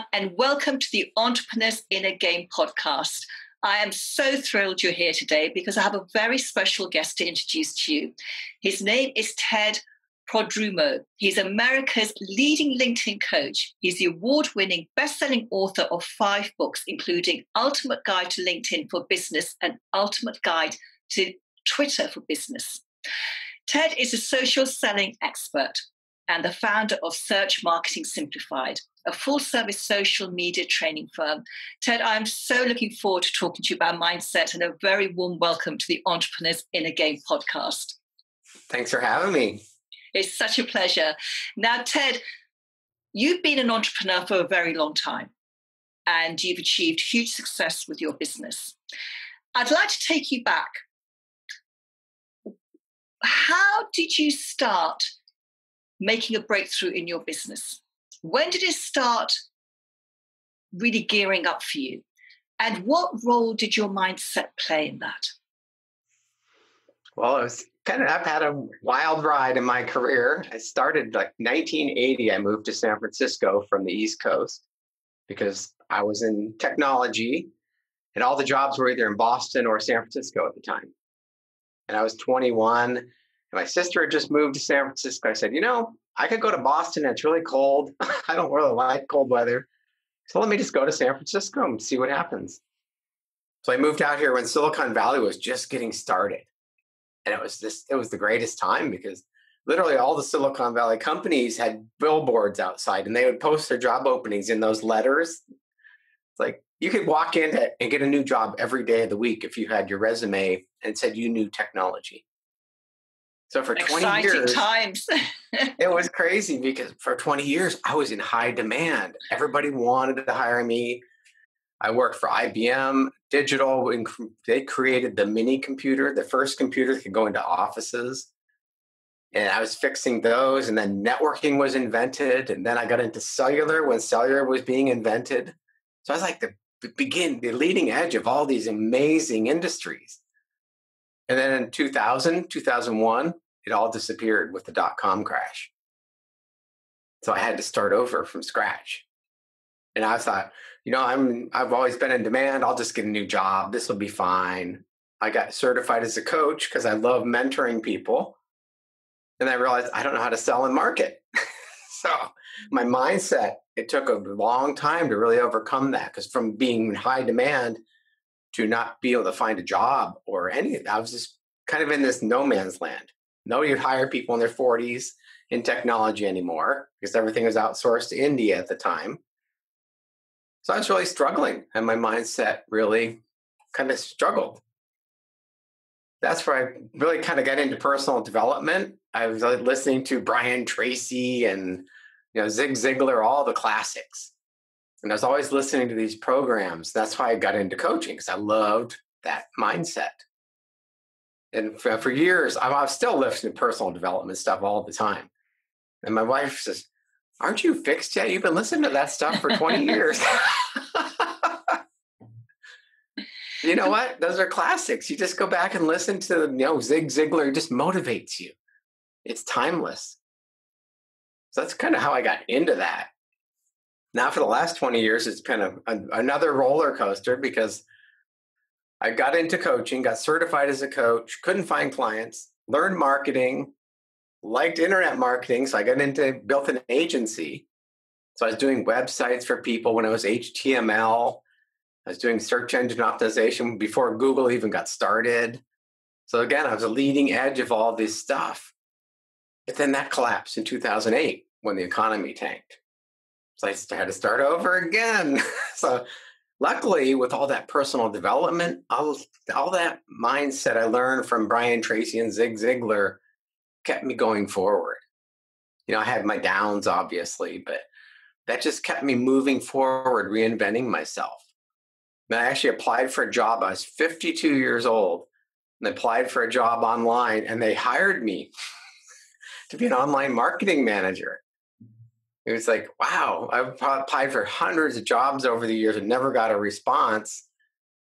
everyone, and welcome to the Entrepreneurs in a Game podcast. I am so thrilled you're here today because I have a very special guest to introduce to you. His name is Ted Prodromou. He's America's leading LinkedIn coach. He's the award-winning, best-selling author of 5 books, including Ultimate Guide to LinkedIn for Business and Ultimate Guide to Twitter for Business. Ted is a social selling expert and the founder of Search Marketing Simplified, a full-service social media training firm. Ted, I'm so looking forward to talking to you about mindset, and a very warm welcome to the Entrepreneurs in a Game podcast. Thanks for having me. It's such a pleasure. Now, Ted, you've been an entrepreneur for a very long time, and you've achieved huge success with your business. I'd like to take you back. How did you start making a breakthrough in your business? When did it start really gearing up for you? And what role did your mindset play in that? Well, I've had a wild ride in my career. I started like 1980. I moved to San Francisco from the East Coast because I was in technology and all the jobs were either in Boston or San Francisco at the time. And I was 21 and my sister had just moved to San Francisco. I said, I could go to Boston. It's really cold. I don't really like cold weather. So let me just go to San Francisco and see what happens. So I moved out here when Silicon Valley was just getting started. And it was the greatest time because literally all the Silicon Valley companies had billboards outside and they would post their job openings in those letters. It's like you could walk in and get a new job every day of the week if you had your resume and said you knew technology. So for 20 years, times. it was crazy because for 20 years, I was in high demand. Everybody wanted to hire me. I worked for IBM Digital. And they created the mini computer, the first computer that could go into offices. And I was fixing those. And then networking was invented. And then I got into cellular when cellular was being invented. So I was like the leading edge of all these amazing industries. And then in 2000, 2001, it all disappeared with the dot-com crash. So I had to start over from scratch. And I thought, I've always been in demand. I'll just get a new job. This will be fine. I got certified as a coach because I love mentoring people. And I realized I don't know how to sell and market. So my mindset, it took a long time to really overcome that because from being in high demand to not be able to find a job or anything, I was just kind of in this no man's land. Nobody would hire people in their 40s in technology anymore because everything was outsourced to India at the time. So I was really struggling and my mindset really kind of struggled. That's where I really kind of got into personal development. I was listening to Brian Tracy and Zig Ziglar, all the classics. And I was always listening to these programs. That's why I got into coaching because I loved that mindset. And for years, I'm still listening to personal development stuff all the time. And my wife says, "Aren't you fixed yet? You've been listening to that stuff for 20 years." You know what? Those are classics. You just go back and listen to Zig Ziglar. It just motivates you. It's timeless. So that's kind of how I got into that. Now for the last 20 years, it's been another roller coaster because I got into coaching, got certified as a coach, couldn't find clients, learned marketing, liked internet marketing. So I built an agency. So I was doing websites for people when it was HTML. I was doing search engine optimization before Google even got started. So again, I was a leading edge of all this stuff. But then that collapsed in 2008 when the economy tanked. So I had to start over again. So luckily, with all that personal development, all that mindset I learned from Brian Tracy and Zig Ziglar kept me going forward. I had my downs, obviously, but that just kept me moving forward, reinventing myself. And I actually applied for a job. I was 52 years old and applied for a job online, and they hired me to be an online marketing manager. It was like, wow, I've applied for hundreds of jobs over the years and never got a response.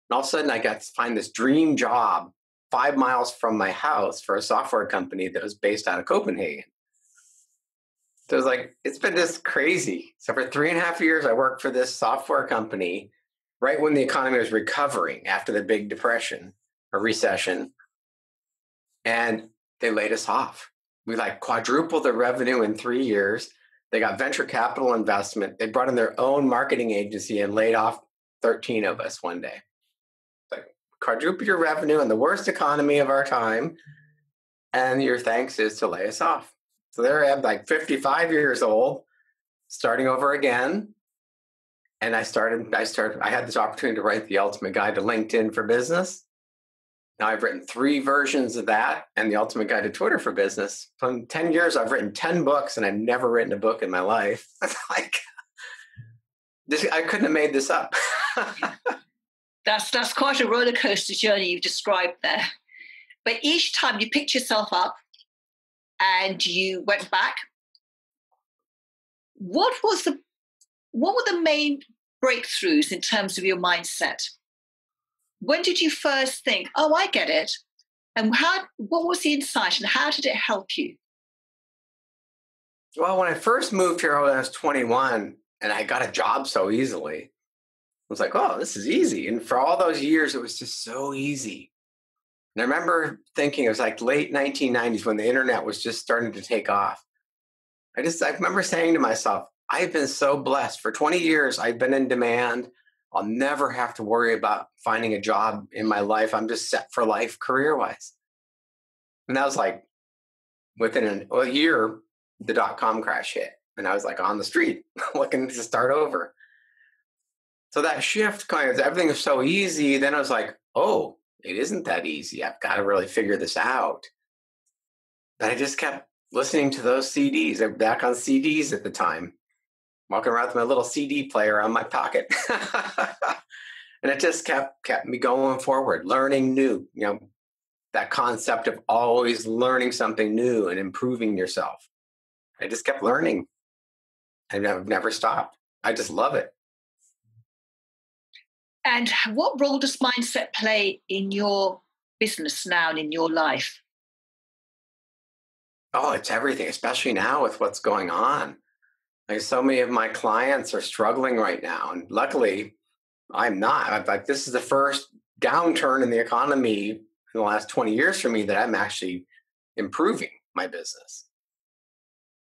And all of a sudden I got to find this dream job 5 miles from my house for a software company that was based out of Copenhagen. So it's like, it's been just crazy. So for 3.5 years, I worked for this software company right when the economy was recovering after the big depression or recession. And they laid us off. We like quadrupled the revenue in 3 years. They got venture capital investment. They brought in their own marketing agency and laid off 13 of us one day. Like, quadruple your revenue in the worst economy of our time, and your thanks is to lay us off. So there I am, like 55 years old, starting over again. And I had this opportunity to write the ultimate guide to LinkedIn for business. Now I've written 3 versions of that and the ultimate guide to Twitter for business. So in 10 years, I've written 10 books and I've never written a book in my life. Like, I couldn't have made this up. That's quite a roller coaster journey you've described there. But each time you picked yourself up and you went back, what were the main breakthroughs in terms of your mindset? When did you first think, oh, I get it? And what was the insight and how did it help you? Well, when I first moved here when I was 21 and I got a job so easily, I was like, oh, this is easy. And for all those years, it was just so easy. And I remember thinking, it was like late 1990s when the internet was just starting to take off. I remember saying to myself, I've been so blessed. For 20 years, I've been in demand. I'll never have to worry about finding a job in my life. I'm just set for life career-wise. And that was like within a year, the dot-com crash hit. And I was like on the street looking to start over. So that shift, kind of everything was so easy. Then I was like, oh, it isn't that easy. I've got to really figure this out. But I just kept listening to those CDs. They're back on CDs at the time. Walking around with my little CD player on my pocket. And it just kept me going forward, learning new, that concept of always learning something new and improving yourself. I just kept learning. I've never stopped. I just love it. And what role does mindset play in your business now and in your life? Oh, it's everything, especially now with what's going on. Like, so many of my clients are struggling right now. And luckily, I'm not. This is the first downturn in the economy in the last 20 years for me that I'm actually improving my business.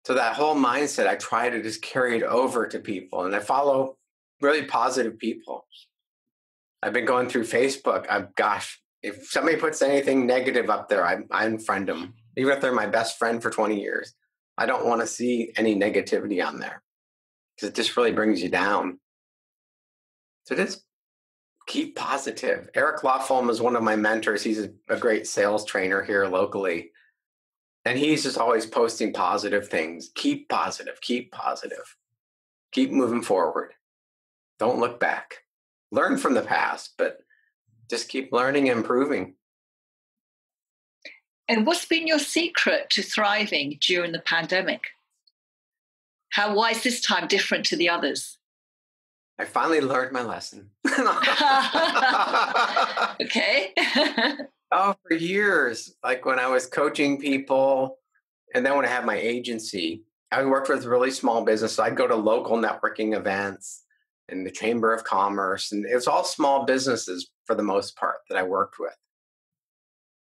So that whole mindset, I try to just carry it over to people. And I follow really positive people. I've been going through Facebook. If somebody puts anything negative up there, I unfriend them. Even if they're my best friend for 20 years. I don't want to see any negativity on there because it just really brings you down. So just keep positive. Eric Lofholm is one of my mentors. He's a great sales trainer here locally. And he's just always posting positive things. Keep positive, keep positive. Keep moving forward. Don't look back. Learn from the past, but just keep learning and improving. And what's been your secret to thriving during the pandemic? Why is this time different to the others? I finally learned my lesson. Okay. For years, like when I was coaching people, and then when I had my agency, I worked with really small business. So I'd go to local networking events and the Chamber of Commerce, and it was all small businesses for the most part that I worked with.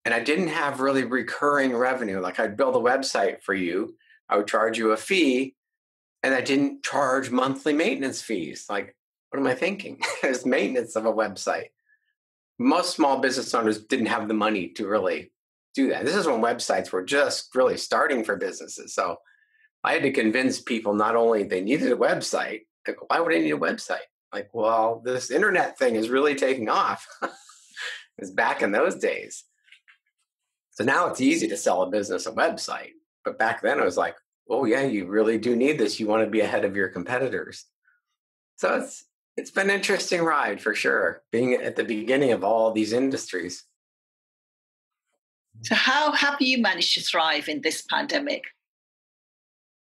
And I didn't have really recurring revenue. Like, I'd build a website for you. I would charge you a fee, and I didn't charge monthly maintenance fees. Like, what am I thinking? It's maintenance of a website. Most small business owners didn't have the money to really do that. This is when websites were just really starting for businesses. So I had to convince people not only they needed a website, like, why would I need a website? Like, well, this internet thing is really taking off. It was back in those days. So now it's easy to sell a business a website. But back then it was like, oh yeah, you really do need this. You want to be ahead of your competitors. So it's been an interesting ride for sure, being at the beginning of all these industries. So how have you managed to thrive in this pandemic?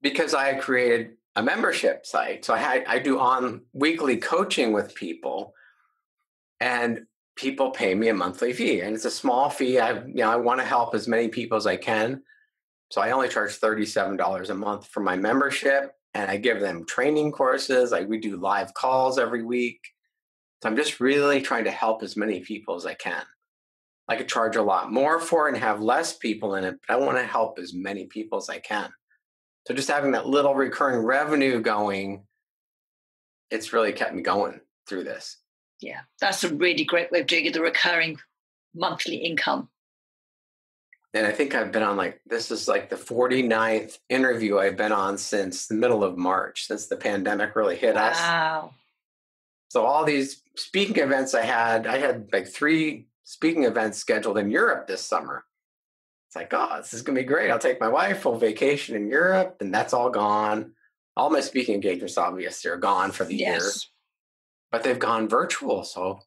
Because I created a membership site. So I do weekly coaching with people, and people pay me a monthly fee, and it's a small fee. I want to help as many people as I can. So I only charge $37 a month for my membership, and I give them training courses. Like we do live calls every week. So I'm just really trying to help as many people as I can. I could charge a lot more for it and have less people in it, but I want to help as many people as I can. So just having that little recurring revenue going, it's really kept me going through this. Yeah, that's a really great way of doing it, the recurring monthly income. And I think I've been on this is like the 49th interview I've been on since the middle of March, since the pandemic really hit us. Wow. So all these speaking events I had like 3 speaking events scheduled in Europe this summer. It's like, oh, this is going to be great. I'll take my wife full vacation in Europe, and that's all gone. All my speaking engagements, obviously, are gone for the year, but they've gone virtual. So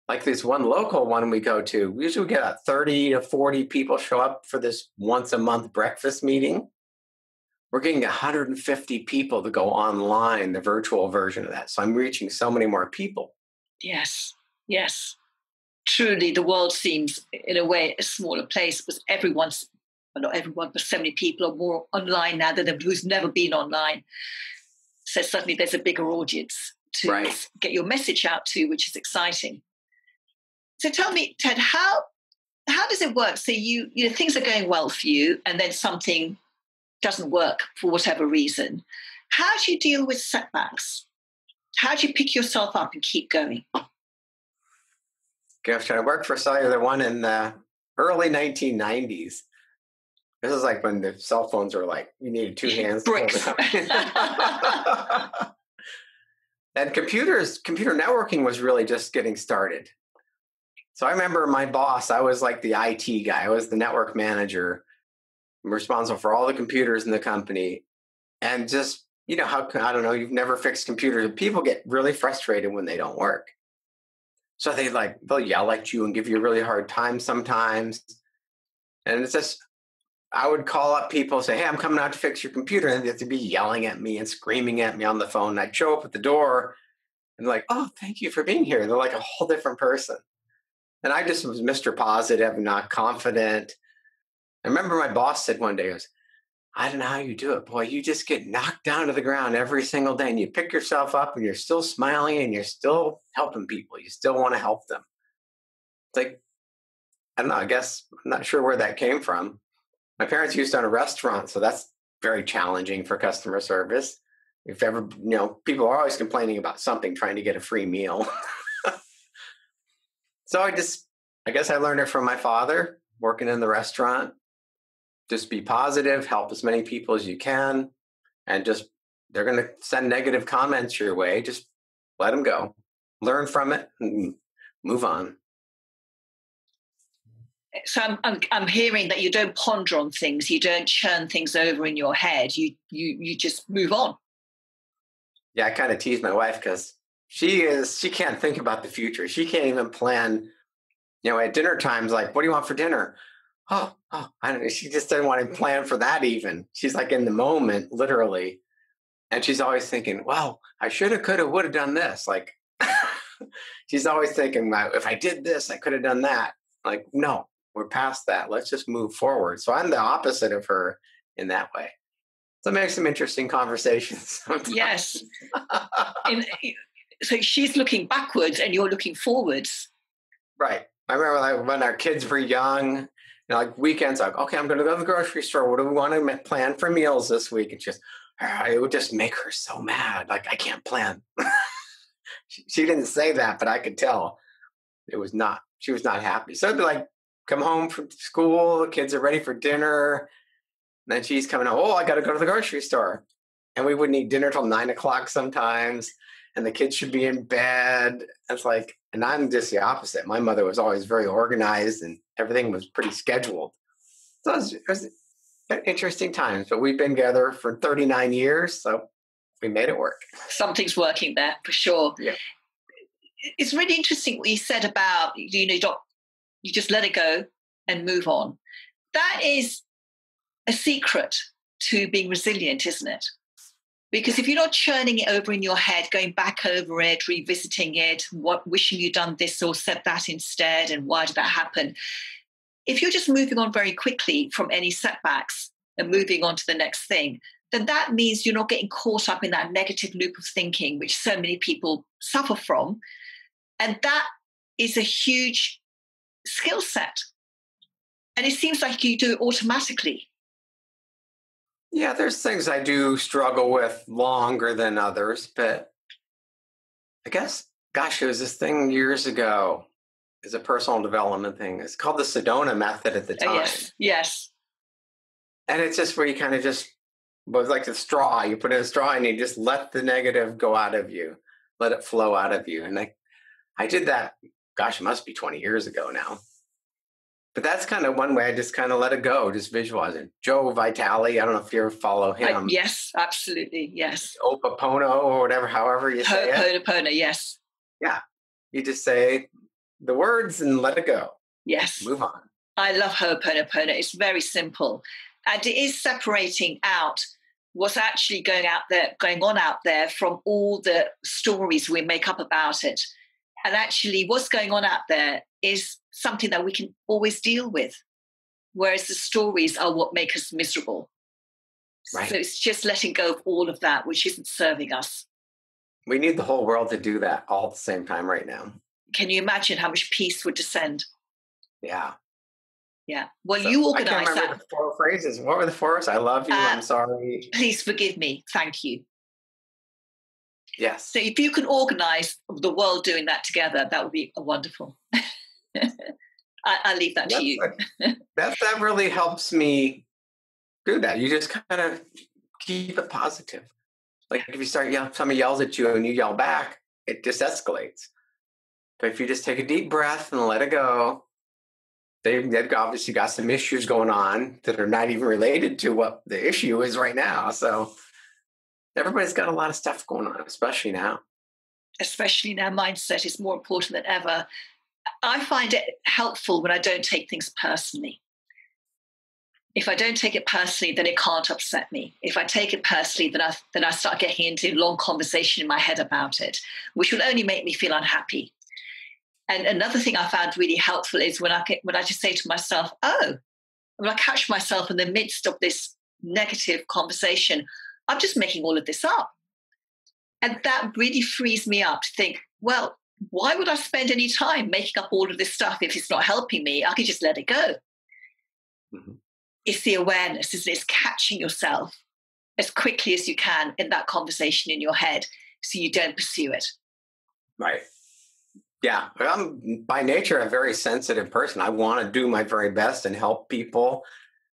like this one local one we go to, we usually get 30 to 40 people show up for this once a month breakfast meeting. We're getting 150 people to go online, the virtual version of that. So I'm reaching so many more people. Yes, yes. Truly, the world seems, in a way, a smaller place because not everyone, but so many people are more online now than who's never been online. So suddenly there's a bigger audience to get your message out to, which is exciting. So tell me, Ted, how does it work? So you know things are going well for you, and then something doesn't work for whatever reason. How do you deal with setbacks? How do you pick yourself up and keep going? Gosh, I worked for Cellular One in the early 1990s. This is like when the cell phones were like, you needed 2 hands to hold it up. And computer networking was really just getting started. So I remember my boss, I was like the IT guy. I was the network manager. I'm responsible for all the computers in the company. And just, I don't know, you've never fixed computers. People get really frustrated when they don't work. So they'll yell at you and give you a really hard time sometimes. And it's just, I would call up people and say, hey, I'm coming out to fix your computer. And they have to be yelling at me and screaming at me on the phone. And I'd show up at the door and like, oh, thank you for being here. They're like a whole different person. And I just was Mr. Positive, not confident. I remember my boss said one day, he goes, I don't know how you do it. Boy, you just get knocked down to the ground every single day and you pick yourself up and you're still smiling and you're still helping people. You still want to help them. It's like, I don't know, I guess I'm not sure where that came from. My parents used to own a restaurant, so that's very challenging for customer service. If ever, people are always complaining about something, trying to get a free meal. So I guess I learned it from my father, working in the restaurant. Just be positive, help as many people as you can, and they're going to send negative comments your way. Just let them go, learn from it, and move on. So I'm hearing that you don't ponder on things, you don't churn things over in your head. You just move on. Yeah, I kind of tease my wife because she can't think about the future. She can't even plan. At dinner times, like, what do you want for dinner? Oh, I don't know. She just doesn't want to plan for that even. She's like in the moment, literally. And she's always thinking, well, I should have, could have, would have done this. Like, she's always thinking, if I did this, I could have done that. Like, no, we're past that. Let's just move forward. So I'm the opposite of her in that way. So it makes some interesting conversations sometimes. Yes. So she's looking backwards and you're looking forwards. Right. I remember when our kids were young, like weekends, like, okay, I'm going to go to the grocery store. What do we want to plan for meals this week? And it would just make her so mad. Like, I can't plan. She didn't say that, but I could tell she was not happy. So it'd be like, come home from school, the kids are ready for dinner. And then she's coming out, I got to go to the grocery store. And we wouldn't eat dinner till 9:00 sometimes. And the kids should be in bed. It's like, and I'm just the opposite. My mother was always very organized and everything was pretty scheduled. So it was interesting times, but we've been together for 39 years. So we made it work. Something's working there for sure. Yeah. It's really interesting what you said about, you just let it go and move on. That is a secret to being resilient, isn't it? Because if you're not churning it over in your head, going back over it, revisiting it, wishing you'd done this or said that instead, and why did that happen? If you're just moving on very quickly from any setbacks, and moving on to the next thing, then that means you're not getting caught up in that negative loop of thinking, which so many people suffer from. And that is a huge skill set. And it seems like you do it automatically. Yeah, there's things I do struggle with longer than others, but I guess, gosh, it was this thing years ago. It's a personal development thing. It's called the Sedona method at the time. Yes. And it's just where you kind of just, was like the straw. You put in a straw and you just let the negative go out of you, let it flow out of you. And I did that, gosh, it must be 20 years ago now. But that's kind of one way I just kind of let it go, just visualizing. Joe Vitale, I don't know if you ever follow him. Yes, absolutely, yes. Opopono or whatever, however you say it. Ho'oponopono, yes. Yeah, you just say the words and let it go. Yes. Move on. I love Ho'oponopono. It's very simple. And it is separating out what's actually going on out there from all the stories we make up about it. And actually what's going on out there is something that we can always deal with, whereas the stories are what make us miserable. Right. So it's just letting go of all of that, which isn't serving us. We need the whole world to do that all at the same time right now. Can you imagine how much peace would descend? Yeah. Yeah. Well, so you organize that. I can't remember the 4 phrases. What were the 4s? I love you. I'm sorry. Please forgive me. Thank you. Yes. So if you can organize the world doing that together, that would be wonderful. I'll leave that to you. that really helps me do that. You just kind of keep it positive. Like if you start yelling, somebody yells at you and you yell back, it just escalates. But if you just take a deep breath and let it go, they've obviously got some issues going on that are not even related to what the issue is right now. So everybody's got a lot of stuff going on, especially now. Especially now, mindset is more important than ever. I find it helpful when I don't take things personally. If I don't take it personally, then it can't upset me. If I take it personally, then I start getting into long conversation in my head about it, which will only make me feel unhappy. And another thing I found really helpful is when I just say to myself, when I catch myself in the midst of this negative conversation, I'm just making all of this up. And that really frees me up to think, well, why would I spend any time making up all of this stuff if it's not helping me? I could just let it go. Mm-hmm. It's the awareness, isn't it? It's catching yourself as quickly as you can in that conversation in your head so you don't pursue it. Right. Yeah. I'm by nature a very sensitive person. I want to do my very best and help people.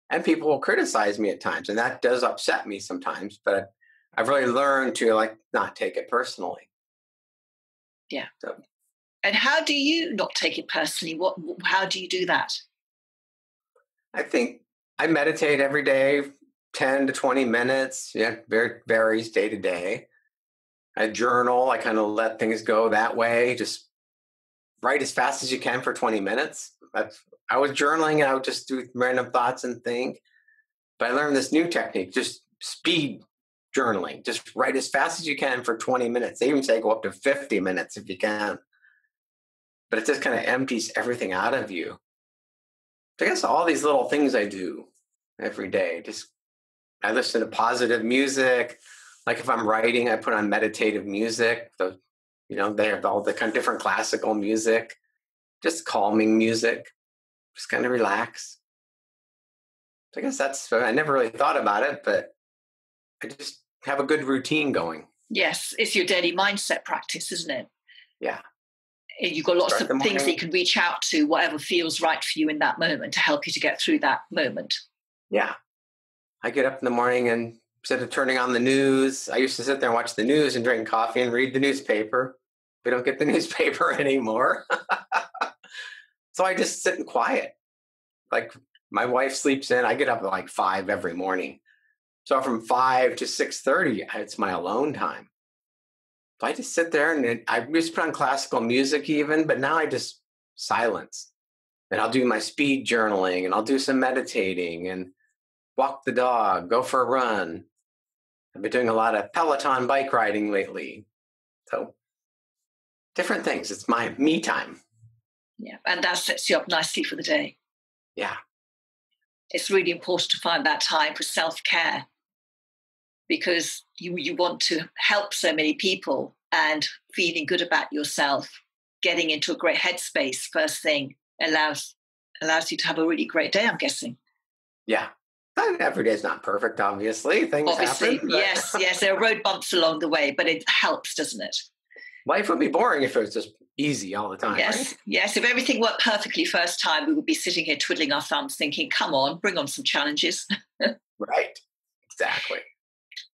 And people will criticize me at times. And that does upset me sometimes. But I've really learned to not take it personally. Yeah. So. And how do you not take it personally? How do you do that? I think I meditate every day, 10 to 20 minutes. Yeah, varies day to day. I journal. I kind of let things go that way. Just write as fast as you can for 20 minutes. I was journaling and I would just do random thoughts and think. But I learned this new technique, just speed journaling. Just write as fast as you can for 20 minutes. They even say go up to 50 minutes if you can. But it just kind of empties everything out of you. So I guess all these little things I do every day. I listen to positive music. Like if I'm writing, I put on meditative music. They have all the kind of different classical music, just calming music. Just kind of relax. So I guess I never really thought about it, but I just have a good routine going. Yes, it's your daily mindset practice, isn't it? Yeah. You've got lots of things that you can reach out to, whatever feels right for you in that moment to help you to get through that moment. Yeah. I get up in the morning and instead of turning on the news, I used to sit there and watch the news and drink coffee and read the newspaper. We don't get the newspaper anymore. So I just sit in quiet. Like my wife sleeps in. I get up at 5 every morning. So from 5 to 6:30, it's my alone time. So I just sit there and I just put on classical music even, but now I just silence. And I'll do my speed journaling and I'll do some meditating and walk the dog, go for a run. I've been doing a lot of Peloton bike riding lately. So different things. It's my me time. Yeah, and that sets you up nicely for the day. Yeah. It's really important to find that time for self-care, because you want to help so many people, and feeling good about yourself, getting into a great headspace first thing allows you to have a really great day, I'm guessing. Yeah. And every day's not perfect, obviously. Things Obviously, happen. yes, there are road bumps along the way, but it helps, doesn't it? Life would be boring if it was just easy all the time, Yes, right? yes. If everything worked perfectly first time, we would be sitting here twiddling our thumbs thinking, come on, bring on some challenges. Right. Exactly.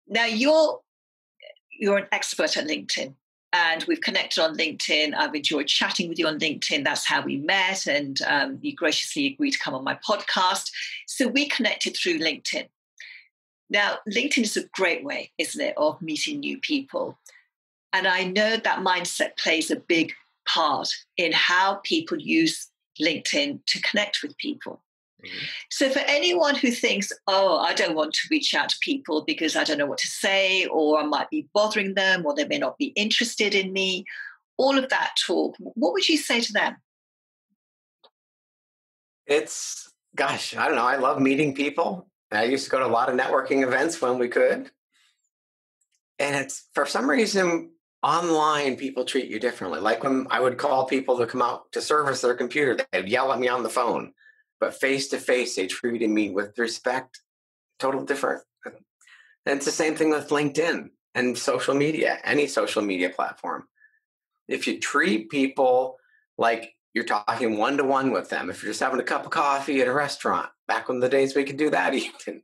Now, you're an expert at LinkedIn, and we've connected on LinkedIn. I've enjoyed chatting with you on LinkedIn. That's how we met, and you graciously agreed to come on my podcast. So we connected through LinkedIn. Now, LinkedIn is a great way, isn't it, of meeting new people. And I know that mindset plays a big part in how people use LinkedIn to connect with people. Mm-hmm. So for anyone who thinks, oh, I don't want to reach out to people because I don't know what to say, or I might be bothering them, or they may not be interested in me, all of that talk, what would you say to them? Gosh, I don't know. I love meeting people. I used to go to a lot of networking events when we could. And it's, for some reason, online people treat you differently. Like when I would call people to come out to service their computer, they'd yell at me on the phone. But face to face, they treated me with respect, total different. And it's the same thing with LinkedIn and social media, any social media platform. If you treat people like you're talking one-to-one with them, if you're just having a cup of coffee at a restaurant, back in the days we could do that even.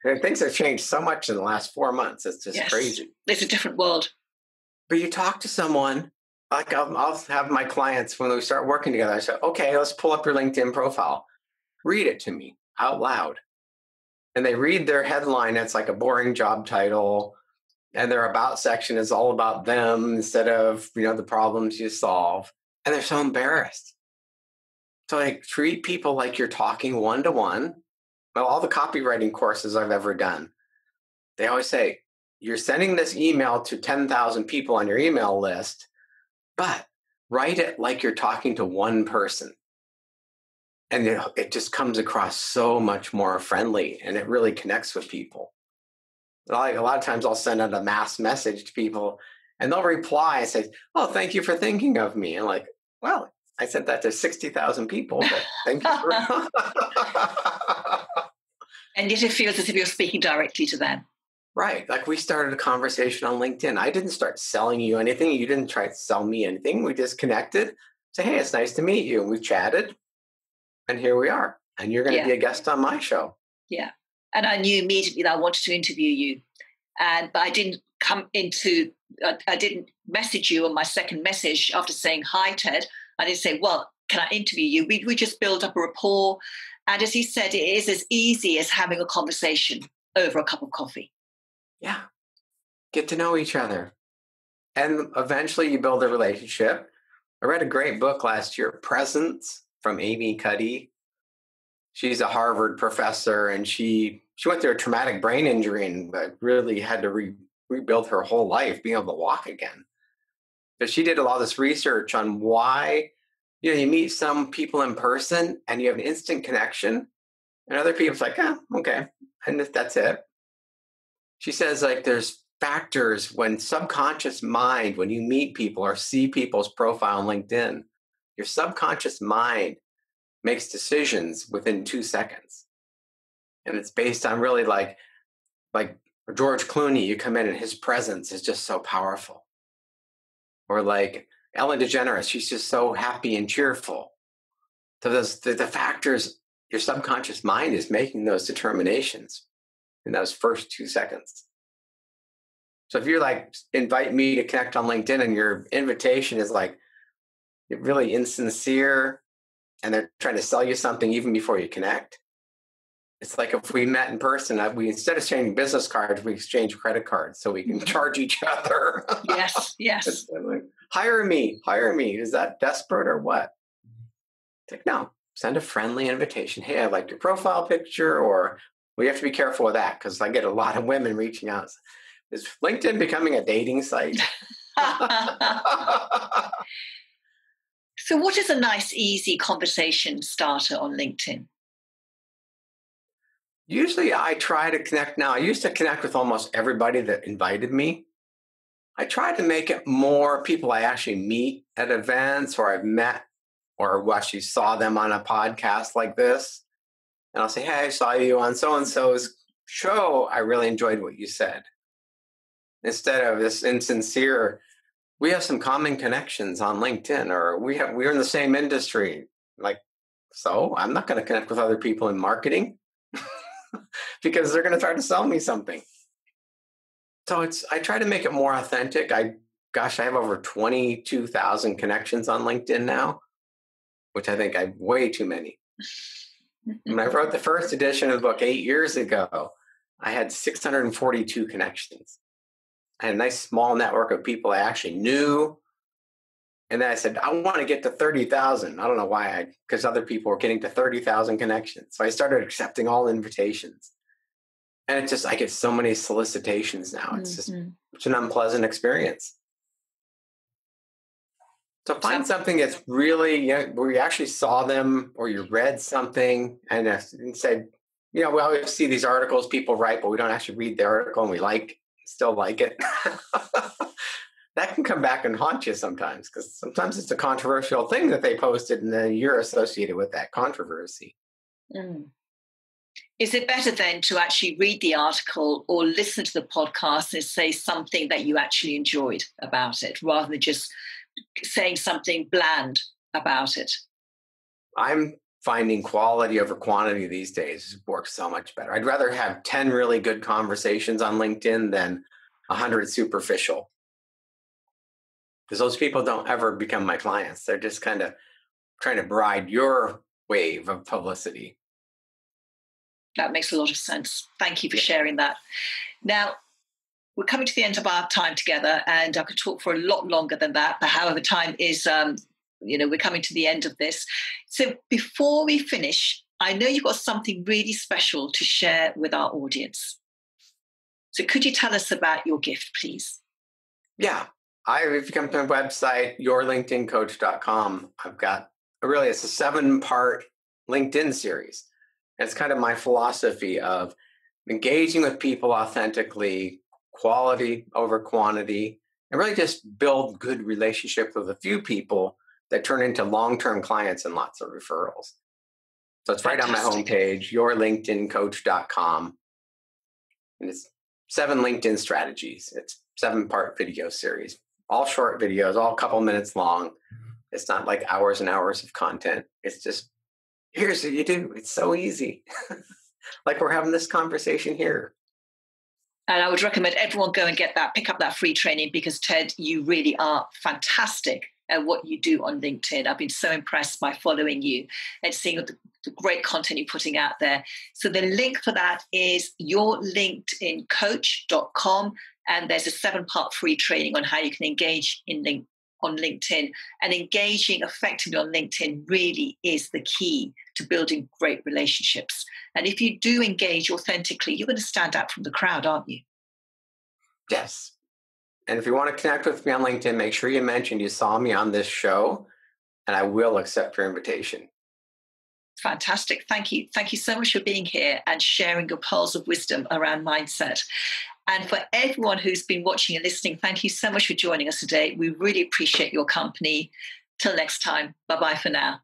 And things have changed so much in the last 4 months. It's just crazy. It's a different world. But you talk to someone, like I'll have my clients when we start working together. I say, okay, let's pull up your LinkedIn profile. Read it to me out loud. And they read their headline. It's like a boring job title. And their about section is all about them instead of, the problems you solve. And they're so embarrassed. So I treat people like you're talking one-to-one. Well, all the copywriting courses I've ever done, they always say, you're sending this email to 10,000 people on your email list, but write it like you're talking to one person. And it just comes across so much more friendly, and it really connects with people. Like a lot of times I'll send out a mass message to people and they'll reply and say, oh, thank you for thinking of me. And like, well, I sent that to 60,000 people, but thank you for And yet it feels as if you're speaking directly to them. Right. Like we started a conversation on LinkedIn. I didn't start selling you anything. You didn't try to sell me anything. We just connected. Say, hey, it's nice to meet you. And we chatted. And here we are. And you're going to be a guest on my show. Yeah. And I knew immediately that I wanted to interview you. But I didn't I didn't message you on my second message after saying, hi, Ted. I didn't say, well, can I interview you? We just build up a rapport. And as he said, it is as easy as having a conversation over a cup of coffee. Yeah. Get to know each other. And eventually you build a relationship. I read a great book last year, Presence, from Amy Cuddy. She's a Harvard professor, and she went through a traumatic brain injury and really had to rebuild her whole life, being able to walk again. But she did a lot of this research on why, you meet some people in person and you have an instant connection, and other people's like, okay, and that's it. She says, like, there's factors when subconscious mind, when you meet people or see people's profile on LinkedIn, your subconscious mind makes decisions within 2 seconds. And it's based on really like George Clooney, you come in and his presence is just so powerful. Or like Ellen DeGeneres, she's just so happy and cheerful. So the factors, your subconscious mind is making those determinations in those first 2 seconds. So if you're like, invite me to connect on LinkedIn and your invitation is like really insincere and they're trying to sell you something even before you connect. It's like if we met in person, we instead of exchanging business cards, we exchange credit cards so we can charge each other. Yes. Like, hire me. Is that desperate or what? It's like, no, send a friendly invitation. Hey, I like your profile picture, or we have to be careful with that because I get a lot of women reaching out. Is LinkedIn becoming a dating site? So what is a nice, easy conversation starter on LinkedIn? Usually I try to connect now. I used to connect with almost everybody that invited me. I try to make it more people I actually meet at events or I've met or actually saw them on a podcast like this. And I'll say, hey, I saw you on so-and-so's show. I really enjoyed what you said. Instead of this insincere, we have some common connections on LinkedIn, or we're in the same industry. Like, so I'm not going to connect with other people in marketing because they're going to try to sell me something. So I try to make it more authentic. I have over 22,000 connections on LinkedIn now, which I think I have way too many. When I wrote the first edition of the book 8 years ago, I had 642 connections. I had a nice small network of people I actually knew. And then I said, I want to get to 30,000. I don't know why, because other people were getting to 30,000 connections. So I started accepting all invitations. And it's just, I get so many solicitations now. It's just it's an unpleasant experience. So find something that's really, where you actually saw them or you read something and said, we always see these articles people write, but we don't actually read the article and we still like it. That can come back and haunt you sometimes, because sometimes it's a controversial thing that they posted and then you're associated with that controversy. Is it better then to actually read the article or listen to the podcast and say something that you actually enjoyed about it, rather than just saying something bland about it? I'm finding quality over quantity these days works so much better. I'd rather have 10 really good conversations on LinkedIn than 100 superficial. Because those people don't ever become my clients. They're just kind of trying to ride your wave of publicity. That makes a lot of sense. Thank you for sharing that. Now, we're coming to the end of our time together, and I could talk for a lot longer than that, but however, time is, we're coming to the end of this. So before we finish, I know you've got something really special to share with our audience. So could you tell us about your gift, please? Yeah. If you come to my website, yourlinkedincoach.com, I've got it's a 7-part LinkedIn series. And it's kind of my philosophy of engaging with people authentically, quality over quantity, and really just build good relationships with a few people that turn into long-term clients and lots of referrals. So it's right on my homepage, yourlinkedincoach.com. And it's 7 LinkedIn strategies. It's 7-part video series, all short videos, all a couple minutes long. It's not like hours and hours of content. It's just, here's what you do. It's so easy. Like we're having this conversation here. And I would recommend everyone go and pick up that free training, because Ted, you really are fantastic at what you do on LinkedIn. I've been so impressed by following you and seeing the great content you're putting out there. So the link for that is yourlinkedincoach.com. And there's a 7-part free training on how you can engage on LinkedIn. And engaging effectively on LinkedIn really is the key to building great relationships. And if you do engage authentically, you're going to stand out from the crowd, aren't you? Yes. And if you want to connect with me on LinkedIn, make sure you mention you saw me on this show, and I will accept your invitation. Fantastic. Thank you. Thank you so much for being here and sharing your pearls of wisdom around mindset. And for everyone who's been watching and listening, thank you so much for joining us today. We really appreciate your company. Till next time. Bye-bye for now.